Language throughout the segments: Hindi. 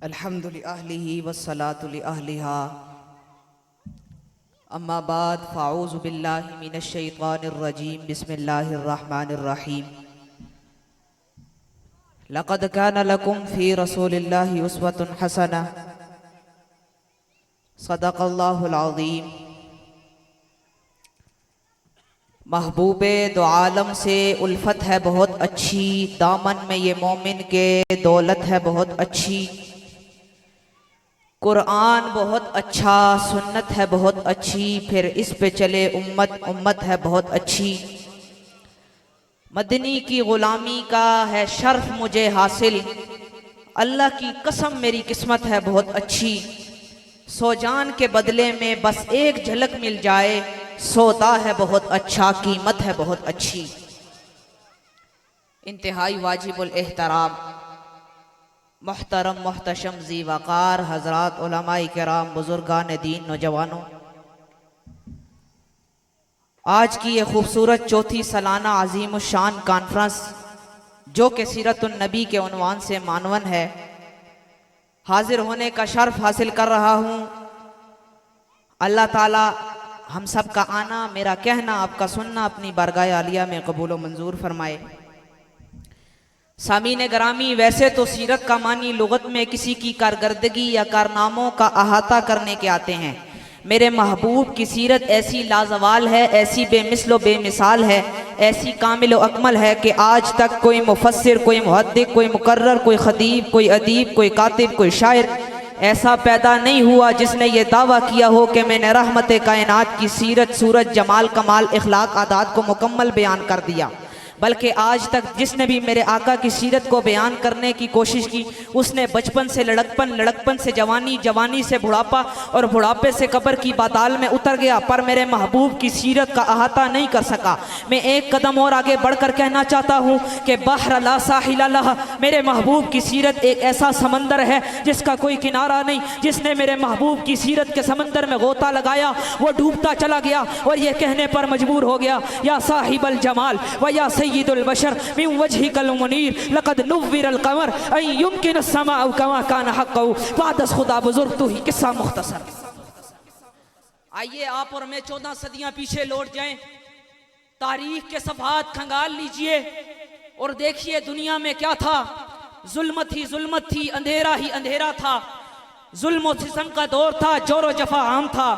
अल्हम्दुलिल्लाहि वस्सलातु लिअहलिहा अम्मा बाद फ़ाऊज़ु बिल्लाहि मिनश शैतानिर रजीम बिस्मिल्लाहिर रहमानिर रहीम। लक़द कान लकुम फ़ी रसूलिल्लाहि उस्वतुन हसना सदक़ल्लाहुल अज़ीम। महबूबे दो आलम से उल्फत है बहुत अच्छी, दामन में ये मोमिन के दौलत है बहुत अच्छी। कुरान बहुत अच्छा, सुन्नत है बहुत अच्छी, फिर इस पे चले उम्मत है बहुत अच्छी। मदनी की गुलामी का है शर्फ मुझे हासिल, अल्लाह की कसम मेरी किस्मत है बहुत अच्छी। सौ जान के बदले में बस एक झलक मिल जाए, सौदा है बहुत अच्छा, कीमत है बहुत अच्छी। इंतहाई वाजिबुल एहतराम मोहतरम मोहतशम ज़ी वक़ार हज़रात उलमाए किराम, बुज़ुर्गान दीन, नौजवानों, आज की ये खूबसूरत चौथी सालाना अजीम शान कॉन्फ्रेंस जो कि सीरतुन नबी के उन्वान से मानवन है, हाजिर होने का शर्फ हासिल कर रहा हूँ। अल्लाह ताला हम सब का आना, मेरा कहना, आपका सुनना अपनी बारगाह आलिया में कबूल व मंजूर फरमाए। सामीन ग्रामी, वैसे तो सीरत का मानी लुगत में किसी की कारकर्दगी या कारनामों का अहाता करने के आते हैं। मेरे महबूब की सीरत ऐसी लाजवाल है, ऐसी बेमिसल बेमिसाल है, ऐसी कामिल व अकमल है कि आज तक कोई मुफस्सिर, कोई मुहद्दिस, कोई मुकर्रर, कोई खतीब, कोई अदीब, कोई कातिब, कोई शायर ऐसा पैदा नहीं हुआ जिसने ये दावा किया हो कि मैंने रहमत कायनात की सीरत, सूरत, जमाल, कमाल, इखलाक, आदात को मुकम्मल बयान कर दिया। बल्कि आज तक जिसने भी मेरे आका की सीरत को बयान करने की कोशिश की, उसने बचपन से लड़कपन, लड़कपन से जवानी, जवानी से बुढ़ापा और बुढ़ापे से कब्र की पाताल में उतर गया, पर मेरे महबूब की सीरत का अहाता नहीं कर सका। मैं एक कदम और आगे बढ़कर कहना चाहता हूँ कि बहर ला साहिल लह, मेरे महबूब की सीरत एक ऐसा समंदर है जिसका कोई किनारा नहीं। जिसने मेरे महबूब की सीरत के समंदर में गोता लगाया वो डूबता चला गया और ये कहने पर मजबूर हो गया, या साहिबल जमाल व या सय्यिदुल बशर मिन वजहिकल मुनीर लक़द नुव्विरल क़मर अन युमकिन समाअ कमा कान हक़्क़हु वादस खुदा बुजुर्ग तू ही। किस्सा मुख्तसर। आइए आप और मैं 14 सदियां पीछे लौट जाएं, तारीख के सफ़हात खंगाल लीजिए और देखिए दुनिया में क्या था। जुल्मत ही जुल्मत थी, अंधेरा ही अंधेरा था, जुल्म और सितम का दौर था, जोर जफा आम था,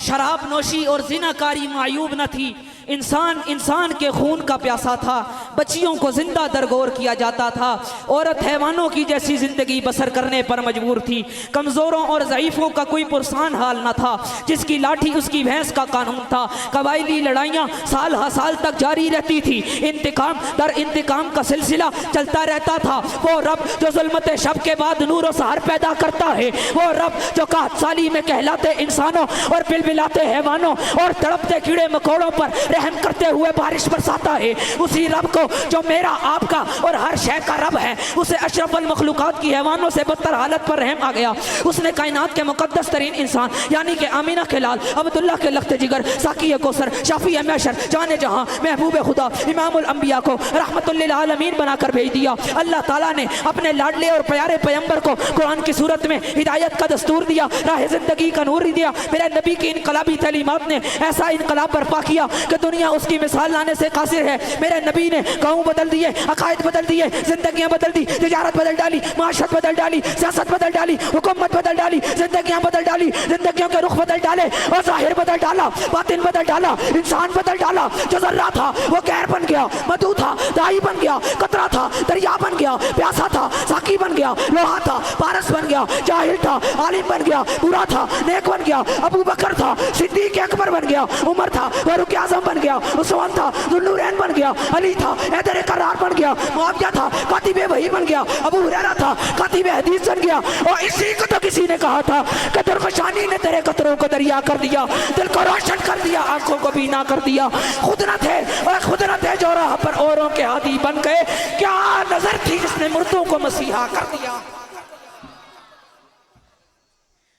शराब नोशी और जिनाकारी मायूब न थी। इंसान इंसान के खून का प्यासा था, बच्चियों को जिंदा दरगोर किया जाता था, औरत हैवानों की जैसी जिंदगी बसर करने पर मजबूर थी। कमज़ोरों और ज़ईफ़ों का कोई पुरसान हाल न था, जिसकी लाठी उसकी भैंस का कानून था। कबायली लड़ाइयाँ साल हा साल तक जारी रहती थी, इंतकाम दर इंतकाम का सिलसिला चलता रहता था। वो रब जो जुल्मत शब के बाद नूर और सहर पैदा करता है, वो रब जो कहत साली में कहलाते इंसानों और बिलबिलाते हैवानों और तड़पते कीड़े मकोड़ों पर रहम करते हुए बारिश बरसाता है, उसी रब को जो मेरा आपका और हर शय का रब है, उसे अशरफुल मखलूकात की हैवानों से बदतर हालत पर रहम आ गया। उसने कायनात के मुकद्दस तरीन इंसान यानी कि आमीना के लाल, अब्दुल्लाह के लख्त जिगर, साकी कौसर, शाफी महशर, जाने जहां, महबूब खुदा, इमामुल अंबिया को रहमतुल लिल आलमीन बनाकर भेज दिया। अल्लाह ताला ने अपने लाडले और प्यारे पैगंबर को कुरान की सूरत में हिदायत का दस्तूर दिया, राह जिंदगी का नूर दिया। मेरे नबी की इनकलाबी तालीमात ने ऐसा इनकलाब बर्पा किया कि दुनिया उसकी मिसाल लाने से कासिर है। मेरे नबी ने गाँव बदल दिए, अकायद बदल दिए, जिंदगियां बदल दी, तिजारत बदल डाली, माशरत बदल डाली, सियासत बदल डाली, हुकूमत बदल डाली, जिंदगियां बदल डाली, जिंदगियों के रुख बदल डाले और ज़ाहिर बदल डाला, बातिन बदल डाला, इंसान बदल डाला। जो ज़र्रा था वो गैर बन गया, मधु था दाई बन गया, कतरा था दरिया बन गया, प्यासा था साकी बन गया, लोहा था पारस बन गया, जाहिल था आलिम बन गया, बुरा था नेक बन गया, अबू बकर था सिद्दीक अकबर बन गया, उमर था फारूक आज़म बन गया, उस्मान था दुन्नूरैन बन गया, अली था हैदर करार बन गया, मुआविया था कातिबे वही बन गया, अबू हुरैरा था कातिबे हदीस बन गया। और इसी को तो किसी ने कहा था कि दरखशानी ने तेरे कतरों को दरिया कर दिया, दिल को रोशन कर दिया, आंखों को बीना कर दिया। खुद न थे और खुद न थे जो राह पर औरों के हादी बन गए, क्या नजर थी जिसने मुर्दों को मसीहा कर दिया।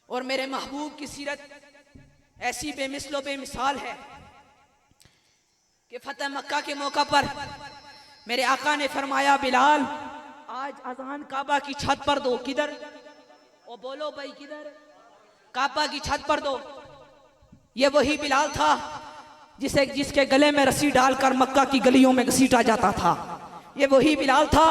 और मेरे महबूब की सीरत ऐसी बेमिसलो बेमिसाल है कि फतेह मक्का के मौका पर मेरे आका ने फरमाया, बिलाल आज अजान काबा की छत पर दो। किधर? ओ बोलो भाई किधर? काबा की छत पर दो। ये वही बिलाल था जिसके गले में रस्सी डालकर मक्का की गलियों में घसीटा जाता था। ये वही बिलाल था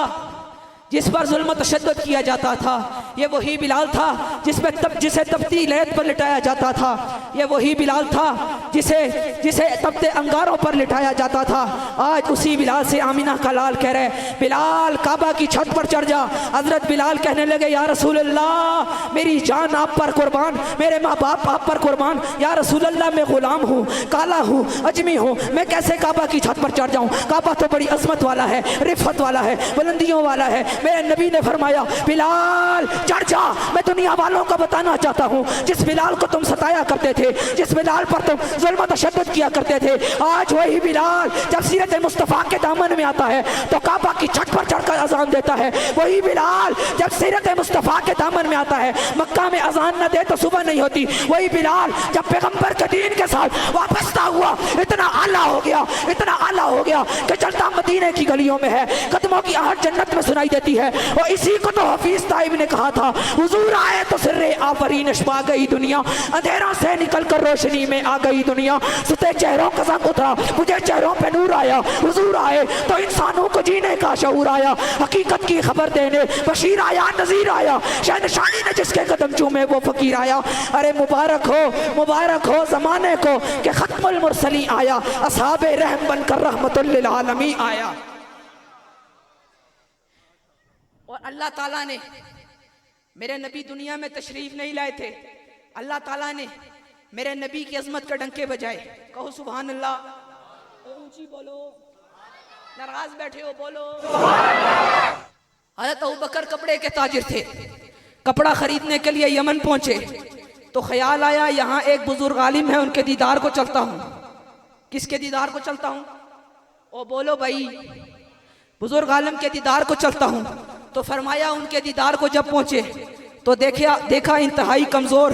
जिस पर जुल्म तशद्दुद किया जाता था। ये वही बिलाल था जिसे तपती लहद पर लिटाया जाता था। ये वही बिलाल था जिसे तपते अंगारों पर लिटाया जाता था। आज उसी बिलाल से आमिना का लाल कह रहे, बिलाल काबा की छत पर चढ़ जा। हजरत बिलाल कहने लगे, या रसूल अल्लाह मेरी जान आप पर कुर्बान, मेरे माँ बाप आप पर कुर्बान। या रसूल अल्लाह मैं गुलाम हूँ, काला हूँ, अजमी हूँ, मैं कैसे काबा की छत पर चढ़ जाऊँ? काबा तो बड़ी अजमत वाला है, रिफत वाला है, बुलंदियों वाला है। मेरे नबी ने फरमाया, बिलाल चढ़ जा। मैं दुनिया वालों को बताना चाहता हूँ, जिस बिलाल को तुम सताया करते थे, जिस बिलाल पर तुम जुल्म तशद्दुद किया करते थे, आज वही बिलाल जब सीरत मुस्तफ़ा के दामन में आता है तो काबा की छत पर चढ़कर अजान देता है। वही बिलाल जब सीरत मुस्तफ़ा के दामन में आता है, मक्का में अजान न दे तो सुबह नहीं होती। वही बिलाल जब पैगंबर के दीन के साथ वापसता हुआ इतना आला हो गया, इतना आला हो गया कि चलता मदीने की गलियों में है, कदमों की आहट जन्नत में सुनाई देती है। और इसी को तो हफीज ताइब ने कहा था, हुजूर आए तो सिर्रे आफरीन छा गई दुनिया, अंधेरों से निकलकर रोशनी में आ गई दुनिया। सुते चेहरों का संग उतरा, मुझे चेहरों पे नूर आया। हुजूर आए तो इंसानों को जीने का शऊर आया, हकीकत की खबर देने बशीर आया, नजीर आया, शहनशाही ने जिसके कदम चूमे वो फकीर आया। अरे मुबारक हो जमाने को कि खत्मुल मुरसली आया, असहाबे रहम बनकर रहमतुल लिल आलमीन आया। और अल्लाह ताला ने, मेरे नबी दुनिया में तशरीफ नहीं लाए थे, अल्लाह ताला ने मेरे नबी की अजमत का डंके बजाए। कहो सुभान अल्लाह, ऊंची बोलो, नाराज बैठे हो बोलो। हज़रत अबू बकर कपड़े के ताजिर थे, कपड़ा खरीदने के लिए यमन पहुंचे तो ख्याल आया यहाँ एक बुजुर्ग आलिम है, उनके दीदार को चलता हूँ। किसके दीदार को चलता हूँ? ओ बोलो भाई, बुजुर्ग आलिम के दीदार को चलता हूँ। तो फरमाया उनके दीदार को जब पहुंचे तो देखा इंतहाई कमजोर,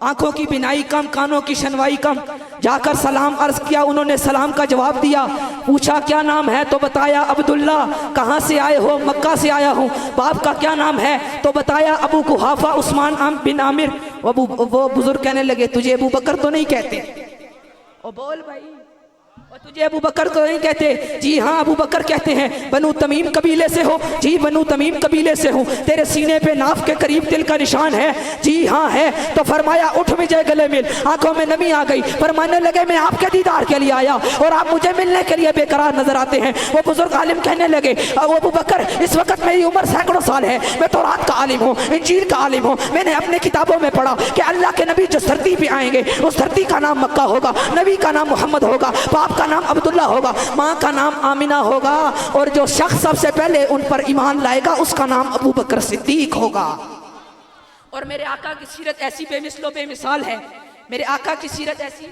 आंखों की बिनाई कम, कानों की सुनवाई कम। जाकर सलाम अर्ज किया, उन्होंने सलाम का जवाब दिया। पूछा क्या नाम है? तो बताया अब्दुल्ला। कहाँ से आए हो? मक्का से आया हूँ। बाप का क्या नाम है? तो बताया अबू कुहाफा उस्मान बिन आमिर। वो बुजुर्ग कहने लगे, तुझे अबू बकर तो नहीं कहते? ओ बोल भाई, और तुझे अबू बकर तो नहीं कहते? जी हाँ अबू बकर कहते हैं। बनु तमीम कबीले से हो? जी बनु तमीम कबीले से हूँ। तेरे सीने पे नाफ के करीब तिल का निशान है? जी हाँ है। तो फरमाया उठ मुझे गले मिल। आंखों में नमी आ गई, फरमाने लगे मैं आपके दीदार के लिए आया और आप मुझे मिलने के लिए बेकरार नजर आते हैं। वो बुजुर्ग आलिम कहने लगे, अबू बकर इस वक्त मेरी उम्र सैकड़ों साल है, मैं तौरात का आलिम हूँ, इंजील का आलिम हूँ। मैंने अपने किताबों में पढ़ा कि अल्लाह के नबी जिस धरती पे आएंगे उस धरती का नाम मक्का होगा, नबी का नाम मोहम्मद होगा, बाप का नाम अब्दुल्ला होगा, माँ का नाम आमिना होगा, और जो शख्स सबसे पहले उन पर ईमान लाएगा उसका नाम अबू बकर सिद्दीक होगा। और मेरे आका की सीरत ऐसी बेमिसलो बेमिसाल है। मेरे आका की सीरत ऐसी,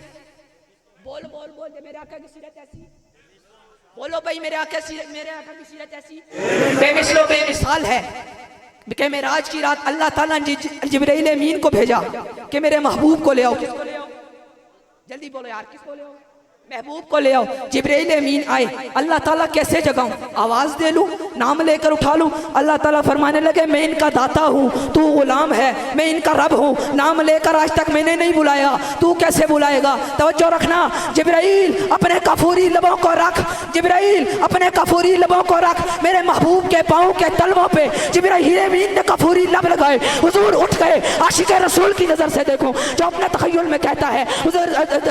बोल बोल बोल, मेरे आका की सीरत ऐसी, बोलो भाई, मेरे आका की सीरत ऐसी बेमिसलो बेमिसाल है कि मेराज की रात अल्लाह ताला ने जिब्राइल अमीन को भेजा कि मेरे महबूब को ले आओ। किसको ले आओ? जल्दी बोलो यार, किसको ले आओ? महबूब को ले आओ। जिब्राइल अमीन आए। अल्लाह ताला कैसे जगाऊं? आवाज दे लूं? नाम लेकर उठा लूं? अल्लाह ताला फरमाने लगे मैं इनका दाता हूँ, तू गुलाम है, मैं इनका रब हूँ। नाम लेकर आज तक मैंने नहीं बुलाया, तू कैसे बुलाएगा? तवज्जो रखना। जिब्राइल अपने कफूरी लबों को रख, जिब्राइल अपने कफूरी लबों को रख। मेरे महबूब के पाँव के तलवों पे जिब्राइल अमीन ने कफूरी लब लगाए। हुजूर उठ गए। आशिक रसूल की नजर से देखो, जो अपने तखय्युल में कहता है हुजूर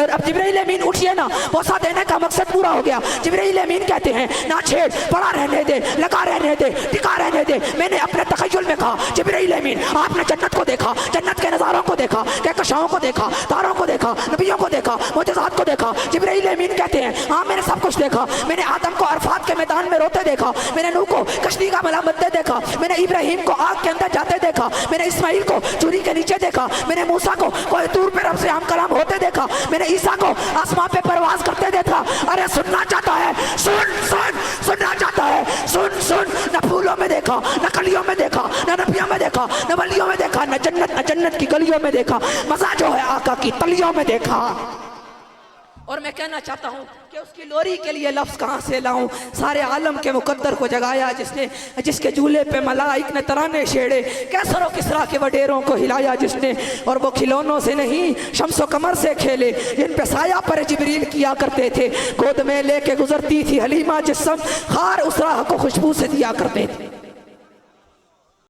अब जिब्राइल अमीन उठिए ना, बोसा देने का मकसद पूरा हो गया। जिब्राइल अमीन कहते हैं ना छेड़, पड़ा रहने दे, लगा रहने दे, टिका रहने दे। मैंने अपने तखय्युल में कहा जिब्राइल अमीन आपने जन्नत को देखा, जन्नत के नज़ारों को देखा, कहकशाओं को देखा, तारों को देखा, नबियों को देखा, मुअजिज़ात को देखा। जिब्राइल अमीन कहते हैं हाँ मैंने सब कुछ देखा। मैंने आदम को अरफात के मैदान में रोते देखा, मैंने नूह को कश्ती का मला बनते देखा, मैंने इब्राहिम को आग के अंदर जाते देखा, मैंने इस्माइल को चूरी के नीचे देखा, मैंने मूसा को कोई तूर पे रब से हम कलाम होते देखा, मैंने ईसा को आसमां पे परवाज करते देखा। अरे सुनना चाहता है? सुन सुन, सुनना चाहता है? सुन सुन। न फूलों में देखा, न कलियों में देखा, न नबियों में देखा, न वलियों में देखा, न जन्नत की गलियों में देखा। मजा जो है आका की तलियों में देखा। और मैं कहना चाहता हूँ कि उसकी लोरी के लिए लफ्ज़ कहाँ से लाऊं। सारे आलम के मुकद्दर को जगाया जिसने, जिसके झूले पे मलाइक ने तराने छेड़े, कैसर व किसरा के वडेरों को हिलाया जिसने, और वो खिलौनों से नहीं शम्सो कमर से खेले, इन पे साया पर जिब्रील किया करते थे, गोद में लेके गुजरती थी हलीमा जिस्म, खार उस राह को खुशबू से दिया करते थे।